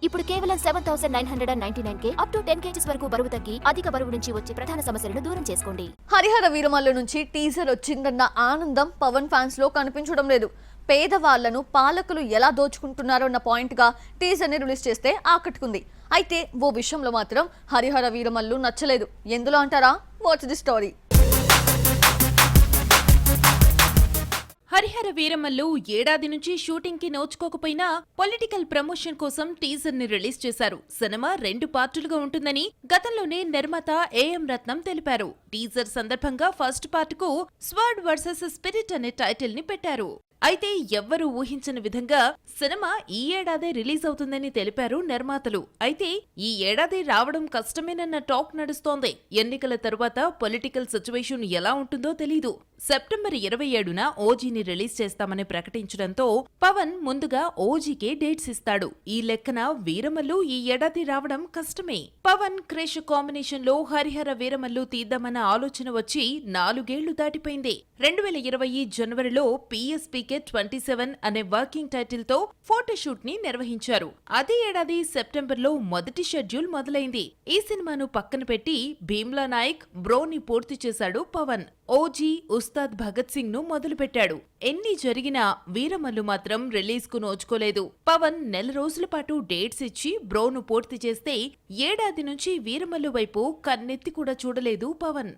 ఇప్పుడు కేవలం 7,999 up to 10 kgs వరకు బరువు తగ్గి అధిక బరువు నుంచి వచ్చే ప్రధాన సమస్యలను దూరం చేసుకోండి. హరిహర వీరమల్లు నుంచి టీజర్ వచ్చిందన్న ఆనందం పవన్ ఫ్యాన్స్ లో కనిపించడం లేదు. పేదవాళ్లను పాలకులు ఎలా దోచుకుంటున్నారన్న పాయింట్ గా టీజర్ ని రిలీజ్ చేస్తే ఆకట్టుకుంది. అయితే ఓ విషయంలో మాత్రం హరిహర వీరమల్లు నచ్చలేదు. ఎందులో అంటారా? Watch the story. Harihara Veeramallu ఏడాది నుంచి షూటింగ్ కి నోచుకోకపోయినా పొలిటికల్ ప్రమోషన్ కోసం టీజర్ ని రిలీజ్ చేశారు. సినిమా 2 పార్టులుగా ఉంటుందని గతంలోనే నిర్మాత ఏఎం రత్నం తెలిపారు. టీజర్ సందర్భంగా ఫస్ట్ పార్ట్ కు స్వర్డ్ వర్సెస్ స్పిరిట్ అనే టైటిల్ ని పెట్టారు. అయితే ఎవ్వరూ ఊహించని విధంగా సినిమా ఈ ఏడాదే రిలీజ్ అవుతుందని తెలిపారు నిర్మాతలు. అయితే ఈ ఏడాది రావడం కష్టమేనన్న టాక్ నడుస్తోంది. ఎన్నికల తరువాత పొలిటికల్ సిచ్యువేషన్ ఎలా ఉంటుందో తెలీదు. సెప్టెంబర్ 27న ఓజీని రిలీజ్ చేస్తామని ప్రకటించడంతో పవన్ ముందుగా ఓజీకే డేట్స్ ఇస్తాడు. ఈ లెక్కన వీరమల్లు ఈ ఏడాది రావడం కష్టమే. పవన్ క్రిష్ కాంబినేషన్ లో హరిహర వీరమల్లు తీద్దామన్న ఆలోచన వచ్చి 4 ఏళ్లు దాటిపోయింది. 2020 జనవరిలో PSPK 27 అనే వర్కింగ్ టైటిల్ తో ఫోటోషూట్ ని నిర్వహించారు. అదే ఏడాది సెప్టెంబర్ లో మొదటి షెడ్యూల్ మొదలైంది. ఈ సినిమాను పక్కన పెట్టి భీమ్లా నాయక్, బ్రోని పూర్తి చేశాడు పవన్. ఓజీ, ఉస్తాద్ భగత్ సింగ్ ను మొదలుపెట్టాడు. ఎన్ని జరిగినా వీరమల్లు మాత్రం రిలీజ్ కు నోచుకోలేదు. పవన్ నెల రోజుల పాటు డేట్స్ ఇచ్చి బ్రోను పూర్తి చేస్తే ఏడాది నుంచి వీరమల్లు వైపు కన్నెత్తి కూడా చూడలేదు పవన్.